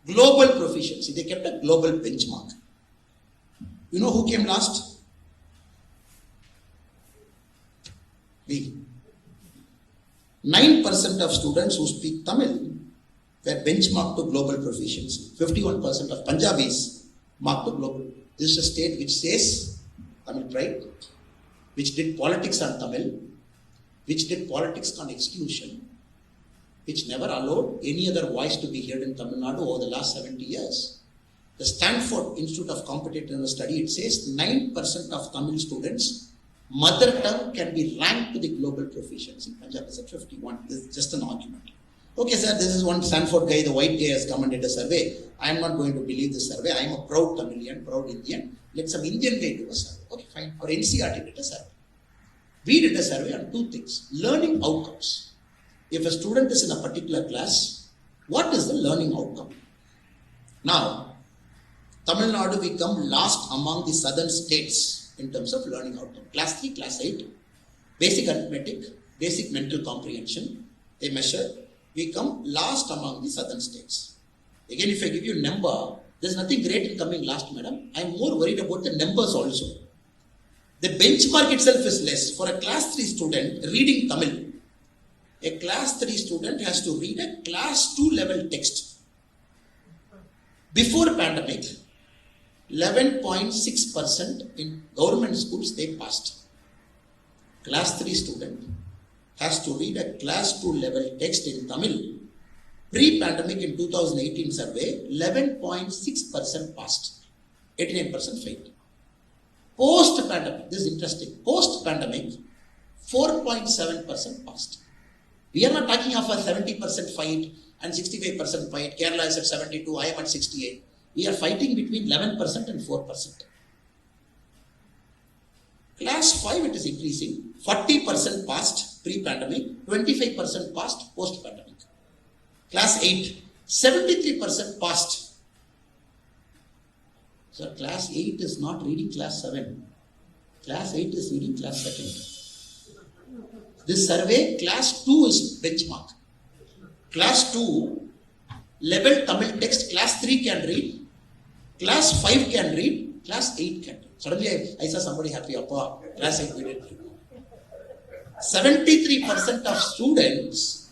global proficiency. They kept a global benchmark. You know who came last? We. 9% of students who speak Tamil were benchmarked to global proficiency. 51% of Punjabis marked to global. This is a state which says Tamil pride, which did politics on Tamil, which did politics on exclusion, which never allowed any other voice to be heard in Tamil Nadu over the last 70 years. The Stanford Institute of Competitiveness study, it says 9% of Tamil students, mother tongue can be ranked to the global proficiency. Punjab is at 51. This is just an argument. Okay, sir, this is one Stanford guy, the white guy has come and did a survey. I am not going to believe this survey. I am a proud Tamilian, proud Indian. Let some Indian guy do a survey. Okay, fine. Or NCRT did a survey. We did a survey on two things. Learning outcomes. If a student is in a particular class, what is the learning outcome? Now, Tamil Nadu, we come last among the southern states in terms of learning outcome. Class 3, class 8, basic arithmetic, basic mental comprehension, they measure. We come last among the southern states. Again, if I give you a number, there's nothing great in coming last, madam. I'm more worried about the numbers also. The benchmark itself is less. For a class 3 student reading Tamil, a class 3 student has to read a class 2 level text. Before pandemic, 11.6% in government schools they passed. Class 3 student has to read a class 2 level text in Tamil. Pre-pandemic in 2018 survey, 11.6% passed, 89% failed. Post-pandemic, this is interesting, post-pandemic, 4.7% passed. We are not talking of a 70% fight and 65% fight. Kerala is at 72, I am at 68. We are fighting between 11% and 4%. Class 5 it is increasing, 40% passed pre-pandemic, 25% passed post-pandemic. Class 8, 73% passed. So class 8 is not reading class 7. Class 8 is reading class 2. This survey, class 2 is benchmark. Class 2, level Tamil text, class 3 can read, class 5 can read, class 8 can read. Suddenly I saw somebody happy, class 8 we did read. 73% of students,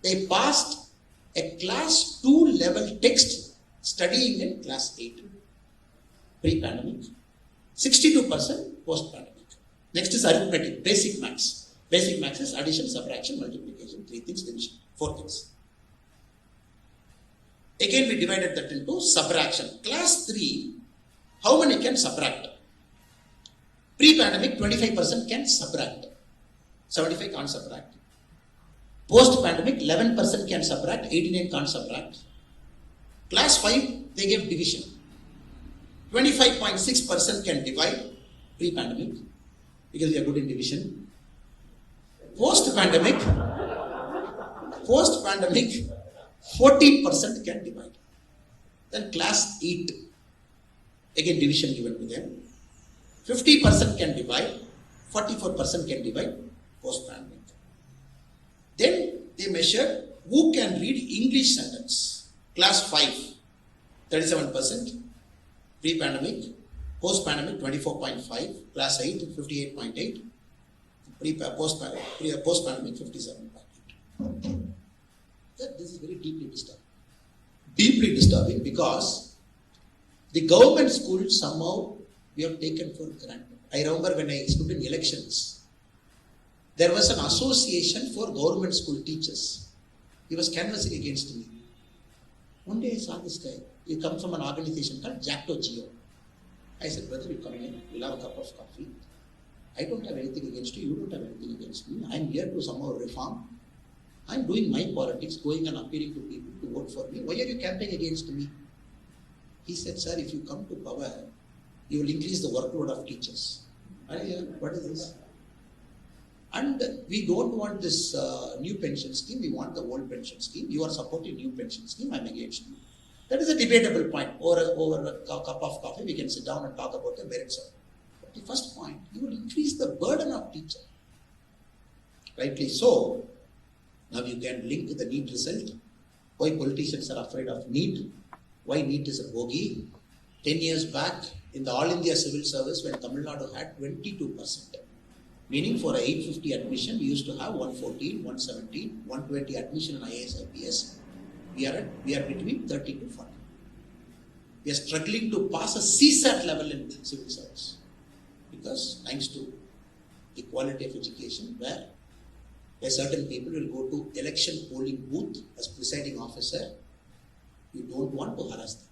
they passed a class 2 level text studying in class 8. Pre-pandemic. 62% post-pandemic. Next is arithmetic, basic maths. Basic maths is addition, subtraction, multiplication, 3 things, division, 4 things. Again we divided that into subtraction. Class 3, how many can subtract? Pre-pandemic, 25% can subtract. 75 can't subtract. Post-pandemic, 11% can subtract, 89 can't subtract. Class 5, they gave division. 25.6% can divide pre-pandemic because we are good in division. Post-pandemic, 14% can divide. Then class 8, again division given to them. 50% can divide, 44% can divide post-pandemic. Then they measured who can read English sentence. Class 5, 37%. Pre-pandemic, post-pandemic 24.5, class 8 58.8, post-pandemic 57.8. This is very deeply disturbing. Deeply disturbing because the government schools somehow we have taken for granted. I remember when I stood in elections, there was an association for government school teachers. He was canvassing against me. One day I saw this guy. He comes from an organization called Jacto Geo. I said, brother, you come in, we'll have a cup of coffee. I don't have anything against you, you don't have anything against me. I'm here to somehow reform. I'm doing my politics, going and appealing to people to vote for me. Why are you campaigning against me? He said, sir, if you come to power, you will increase the workload of teachers. What is this? And we don't want this new pension scheme, we want the old pension scheme. You are supporting new pension scheme, I'm against you. That is a debatable point. Over a cup of coffee, we can sit down and talk about the merits of it. But the first point, you will increase the burden of teacher. Rightly so. Now you can link the NEET result. Why politicians are afraid of NEET? Why NEET is a bogey? 10 years back, in the All India Civil Service, when Tamil Nadu had 22%, meaning for a 850 admission, we used to have 114, 117, 120 admission in IAS, IPS. We are between 30 to 40. We are struggling to pass a CSAT level in civil service because thanks to the quality of education, where a certain people will go to election polling booth as presiding officer, you don't want to harass them.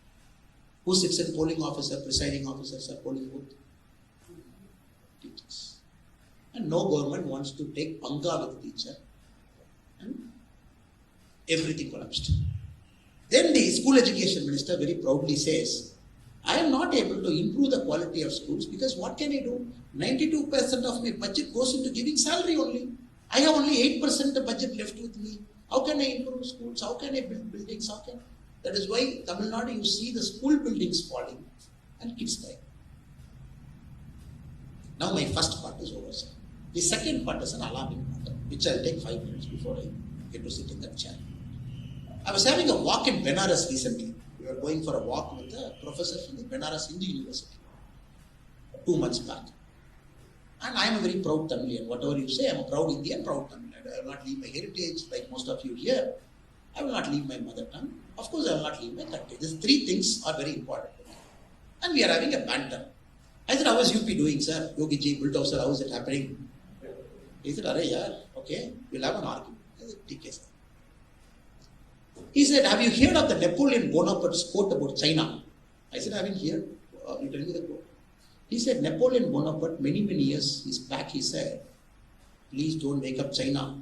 Who sits in polling officer, presiding officers, or polling booth? Teachers. And no government wants to take panga with teacher, and everything collapsed. Then the school education minister very proudly says, I am not able to improve the quality of schools because what can I do? 92% of my budget goes into giving salary only. I have only 8% of budget left with me. How can I improve schools? How can I build buildings? That is why Tamil Nadu, you see the school buildings falling and kids dying. Now my first part is over, sir. The second part is an alarming matter, which I'll take 5 minutes before I get to sit in that chair. I was having a walk in Benares recently. We were going for a walk with a professor from the Benares Hindu University 2 months back. And I am a very proud Tamilian. Whatever you say, I am a proud Indian, proud Tamilian. I will not leave my heritage like most of you here. I will not leave my mother tongue. Of course, I will not leave my country. These 3 things are very important to me. And we are having a banter. I said, how is UP doing, sir? Yogi ji, bulldozer, how is it happening? He said, Arey yaar, okay, we'll have an argument. I said, okay, sir. He said, have you heard of the Napoleon Bonaparte's quote about China? I said, I haven't heard. You tell me the quote. He said, Napoleon Bonaparte, many years back, he said, please don't wake up China.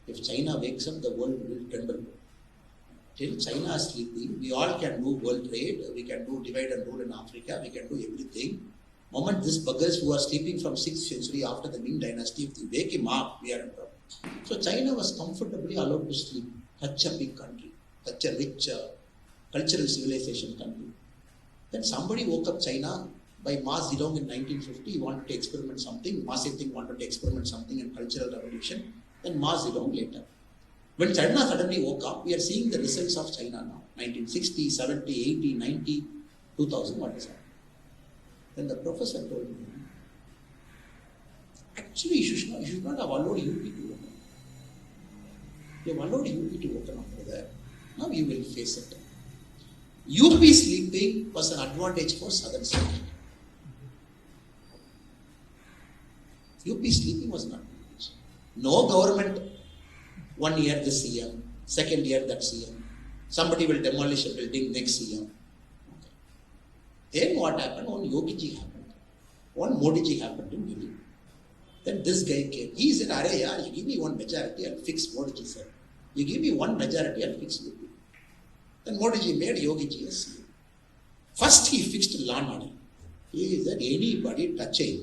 If China wakes up, the world will tremble. Till China is sleeping, we all can do world trade, we can do divide and rule in Africa, we can do everything. Moment these buggers who are sleeping from 6th century after the Ming dynasty, if they wake him up, we are in trouble. So China was comfortably allowed to sleep. Such a big country, such a rich cultural civilization country. Then somebody woke up China by Mao Zedong in 1950. He wanted to experiment something. Mao Zedong wanted to experiment something in cultural revolution. Then Mao Zedong later. When China suddenly woke up, we are seeing the results of China now. 1960, 70, 80, 90, 2000, what is that? Then the professor told me, actually you should not have allowed UP to open. You have allowed UP to open after that. Now you will face it. UP sleeping was an advantage for southern state. UP sleeping was an advantage. No government, 1 year this year, 2nd year that year. Somebody will demolish a building next year. Okay. Then what happened? When Yogi ji happened. One Modi ji happened in Delhi. Then this guy came. He said, "Arey yaar, you give me one majority, I'll fix Modi ji, sir. You give me one majority, I'll fix UP." Then Modi ji made Yogi ji as CM. First he fixed law and order. He said, anybody touching,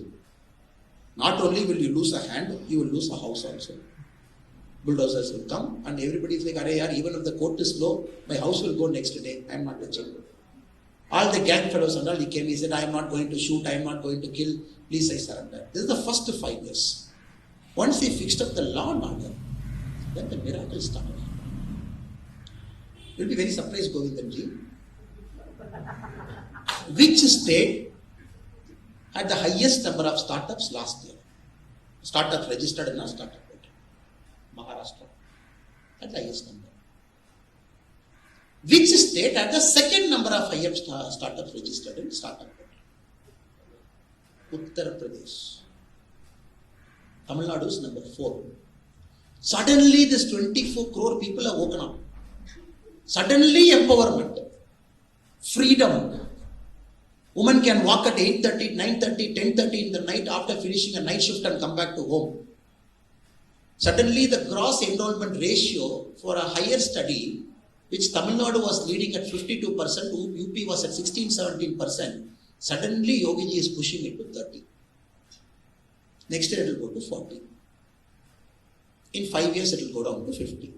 not only will you lose a hand, you will lose a house also. Bulldozers will come and everybody is like, "Arey yaar, even if the court is low, my house will go next day. I am not touching." All the gang fellows and all, he came, he said, "I am not going to shoot, I am not going to kill, please I surrender." This is the first 5 years. Once he fixed up the law and order, then the miracle started. You'll be very surprised, Govindanji. Which state had the highest number of startups last year? Startups registered in a startup portal. Maharashtra had the highest number. Which state had the second number of highest startups registered in startup portal? Uttar Pradesh. Tamil Nadu is number 4. Suddenly this 24 crore people are woken up. Suddenly empowerment, freedom. Women can walk at 8:30, 9:30, 10:30 in the night after finishing a night shift and come back to home. Suddenly the gross enrollment ratio for a higher study, which Tamil Nadu was leading at 52%, UP was at 16-17%. Suddenly Yogi ji is pushing it to 30. Next year it will go to 40. In 5 years it will go down to 50.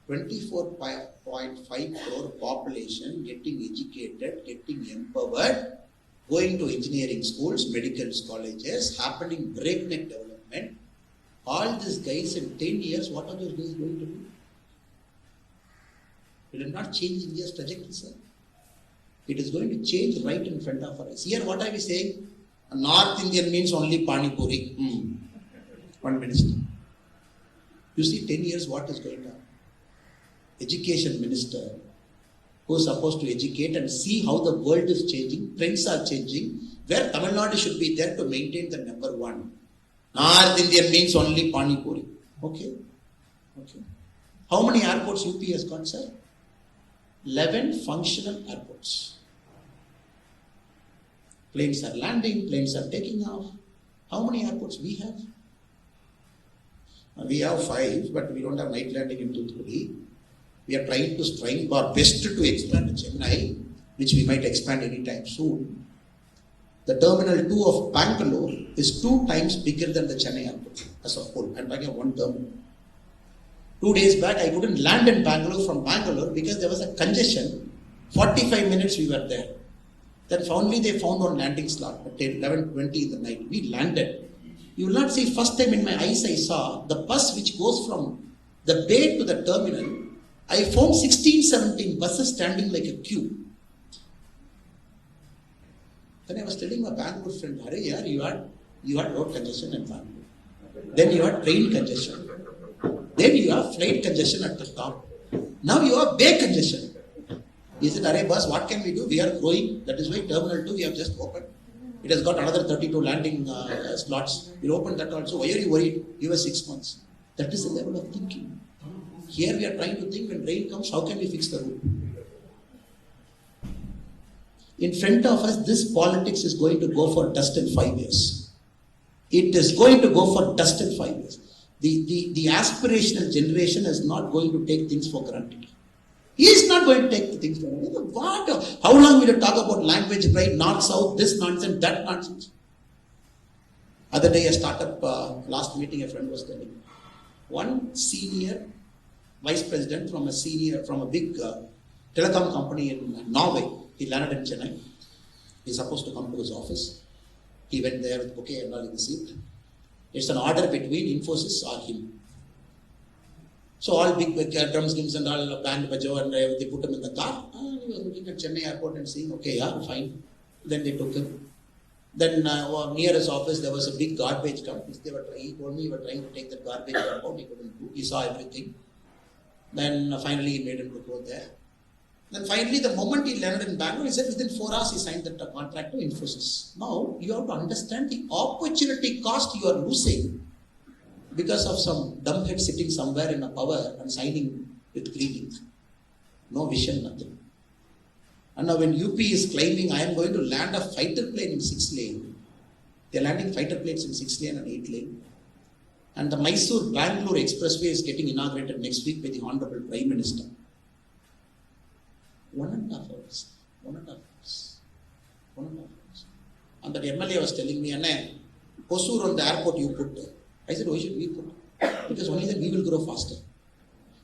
24.5 crore population getting educated, getting empowered, going to engineering schools, medical colleges, happening breakneck development. All these guys in 10 years, what are those guys going to do? It will not change India's trajectory, sir. It is going to change right in front of us. Here, what are we saying? A North Indian means only Pani Puri. One minister. You see, 10 years, what is going on? Education minister who is supposed to educate and see how the world is changing, trends are changing, where Tamil Nadu should be there to maintain the number 1. North Indian means only Pani Puri. Okay. How many airports UP has got, sir? 11 functional airports. Planes are landing, planes are taking off. How many airports we have? We have 5, but we don't have night landing in Thoothukudi. We are trying to strive our best to expand to Chennai, which we might expand anytime soon. The Terminal 2 of Bangalore is 2 times bigger than the Chennai airport as a whole. I'm talking of one terminal. 2 days back, I couldn't land in Bangalore from Bangalore because there was a congestion. 45 minutes we were there. Then finally they found one landing slot at 11:20 in the night. We landed. You will not see, first time in my eyes I saw the bus which goes from the bay to the terminal. I found 16-17 buses standing like a queue. Then I was telling my Bangalore friend, "Arey yaar, you had road congestion in Bangalore. Then you had train congestion. Then you have flight congestion at the top. Now you have bay congestion." He said, "Arey boss, what can we do? We are growing. That is why Terminal 2 we have just opened. It has got another 32 landing slots. We'll open that also. Why are you worried? Give us 6 months." That is the level of thinking. Here we are trying to think, when rain comes, how can we fix the road? In front of us, this politics is going to go for dust in 5 years. It is going to go for dust in 5 years. The aspirational generation is not going to take things for granted. He is not going to take the things for granted. What? How long will you talk about language pride, north, south, this nonsense, that nonsense? Other day, a startup, last meeting, a friend was telling me, one senior vice president from a big telecom company in Norway. He landed in Chennai. He's supposed to come to his office. He went there with bouquet and all in the seat. It's an order between Infosys or him. So all big drums, gims and all, band, bajo, and they put him in the car. He was looking at Chennai airport and saying, "Okay, yeah, fine." Then they took him. Then near his office there was a big garbage dump. He told me they were trying to take the garbage dump out. He couldn't do. He saw everything. Then finally he made him to go there. Then finally, the moment he landed in Bangalore, he said within 4 hours he signed that contract to Infosys. Now you have to understand the opportunity cost you are losing because of some dumbhead sitting somewhere in a power and signing with greeting. No vision, nothing. And now when UP is claiming, "I am going to land a fighter plane in 6 lane," They're landing fighter planes in 6 lane and 8 lane. And the Mysore-Bangalore Expressway is getting inaugurated next week by the Honorable Prime Minister. 1.5 hours. 1.5 hours. 1.5 hours. And that MLA was telling me, Anna, Hosur on the airport you put. I said, why should we put? Because only then we will grow faster.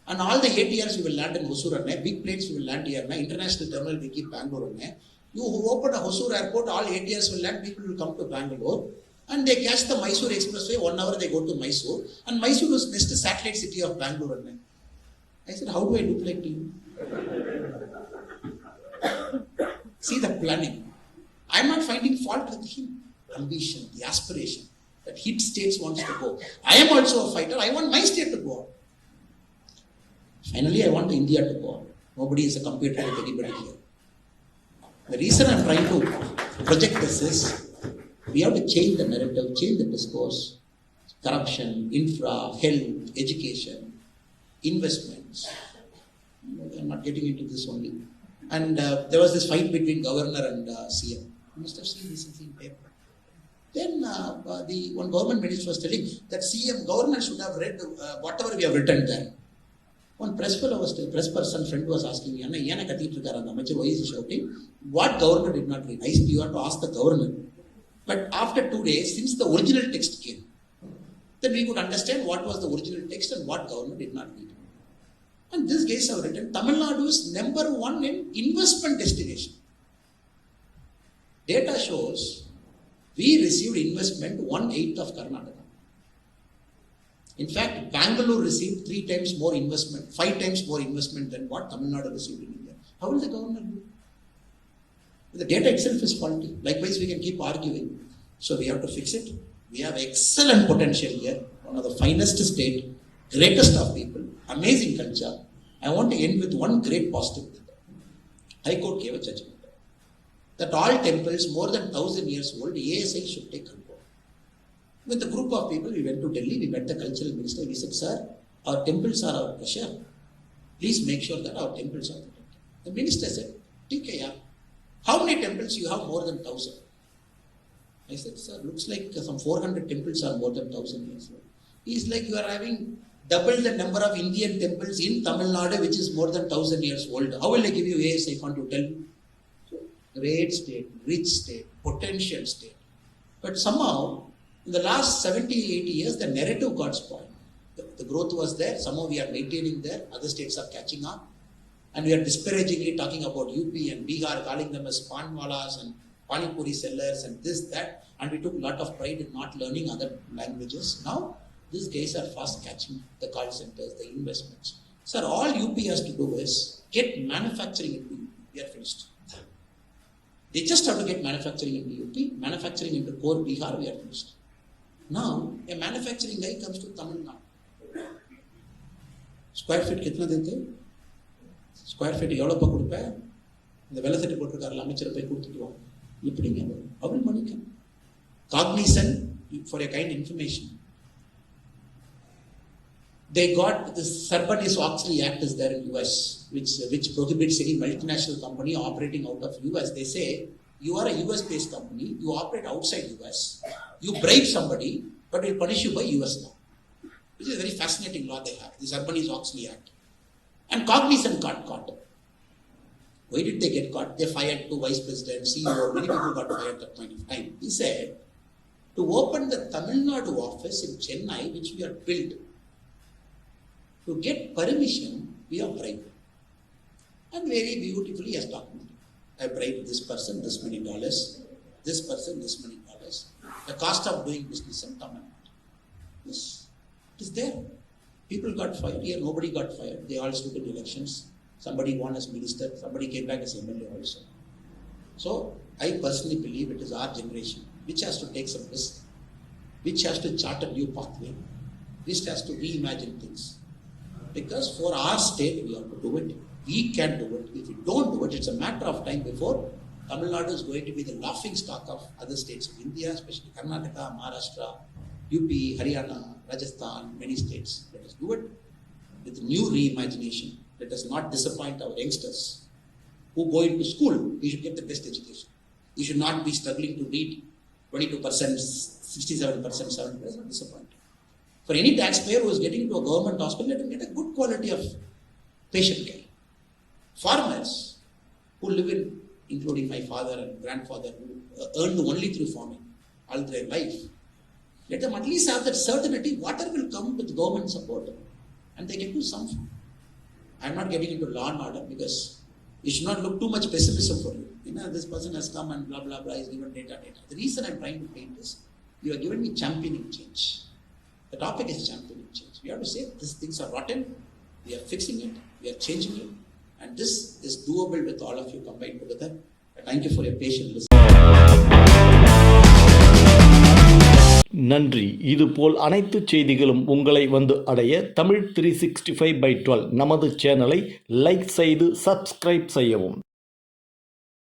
And all the ATRs we will land in Hosur, big planes we will land here, international terminal we keep Bangalore. You open a Hosur airport, all ATRs will land, people will come to Bangalore. And they catch the Mysore Expressway, 1 hour they go to Mysore. And Mysore was next satellite city of Bangalore. I said, how do I look like to you? See the planning. I'm not finding fault with him. Ambition, the aspiration that hit states wants to go. I am also a fighter. I want my state to go on. Finally, I want India to go on. Nobody is a competitor with anybody here. The reason I'm trying to project this is, we have to change the narrative, change the discourse. Corruption, infra, health, education, investments. I'm not getting into this only. And there was this fight between governor and CM. You must have seen this in paper. Then the one government minister was telling that CM, governor should have read whatever we have written there. One press person friend was asking me, Anna, why is he shouting? What governor did not read? I said, you have to ask the governor. But after 2 days, since the original text came, then we could understand what was the original text and what government did not read. And these guys have written, Tamil Nadu is number 1 in investment destination. Data shows we received investment 1/8 of Karnataka. In fact, Bangalore received 3 times more investment, 5 times more investment than what Tamil Nadu received in India. How will the government do? The data itself is faulty. Likewise, we can keep arguing. So we have to fix it. We have excellent potential here. One of the finest state, greatest of people, amazing culture. I want to end with one great positive thing. High Court gave a judgment that all temples more than 1,000 years old, ASI should take control. With a group of people, we went to Delhi, we met the cultural minister, we said, sir, our temples are our pressure. Please make sure that our temples are protected. The minister said, okay, how many temples you have more than 1,000? I said, sir, looks like some 400 temples are more than 1,000 years old. He's like, you are having double the number of Indian temples in Tamil Nadu, which is more than 1,000 years old. How will I give you ASI fund to tell you? So, great state, rich state, potential state. But somehow, in the last 70, 80 years, the narrative got spoiled. The growth was there, somehow we are maintaining there, other states are catching up. And we are disparagingly talking about UP and Bihar, calling them as panwalas and panipuri sellers and this, that. And we took a lot of pride in not learning other languages. Now, these guys are fast catching the call centers, the investments. Sir, all UP has to do is get manufacturing into UP. We are finished. They just have to get manufacturing into UP, manufacturing into core Bihar, we are finished. Now, a manufacturing guy comes to Tamil Nadu. Square feet kitna dete? Square feet எவ்வளோப்பா கொடுப்பேன் இந்த வெள்ளை சட்டை போட்டிருக்காருல அமைச்சரை போய் கொடுத்துட்டுவோம் இப்படிங்க அவள் மணிக்கம் cognizant for a kind information. They got this Sarbanes-Oxley Act is there in US, which prohibits any multinational company operating out of US. They say, you are a US-based company, you operate outside US, you bribe somebody, but we'll punish you by US law. Which is a very fascinating law they have, the Sarbanes-Oxley Act. And Cognizant got caught. Why did they get caught? They fired 2 vice presidents, CEO, many people got fired at that point of time. He said, to open the Tamil Nadu office in Chennai, which we have built, to get permission, we have bribed. And very beautifully has documented. I bribed this person this many dollars, this person this many dollars. The cost of doing business in Tamil Nadu. Yes, it is there. People got fired. Here nobody got fired. They all stood in elections. Somebody won as minister. Somebody came back as MLA also. So I personally believe it is our generation which has to take some risk, which has to chart a new pathway, which has to reimagine things. Because for our state, we have to do it. We can do it. If we don't do it, it's a matter of time before Tamil Nadu is going to be the laughing stock of other states of India, especially Karnataka, Maharashtra, UP, Haryana, Rajasthan, many states. Let us do it with new reimagination. Let us not disappoint our youngsters who go into school. We should get the best education. We should not be struggling to read 22%, 67%, 70%, not disappointed. For any taxpayer who is getting into a government hospital, let him get a good quality of patient care. Farmers who live in, including my father and grandfather, who earned only through farming all their life, let them at least have that certainty water will come with government support and they can do some farm. I'm not getting into law and order because it should not look too much pessimism for you. You know, this person has come and blah, blah, blah, is given data. The reason I'm trying to paint is, you are giving me championing change. The topic is championing change. We have to say, these things are rotten, we are fixing it, we are changing it, and this is doable with all of you combined together. Thank you for your patient listening. நன்றி. இதுபோல் அனைத்து செய்திகளும் உங்களை வந்து அடைய தமிழ் 365/12 நமது சேனலை like செய்து சப்ஸ்கிரைப் செய்யவும்.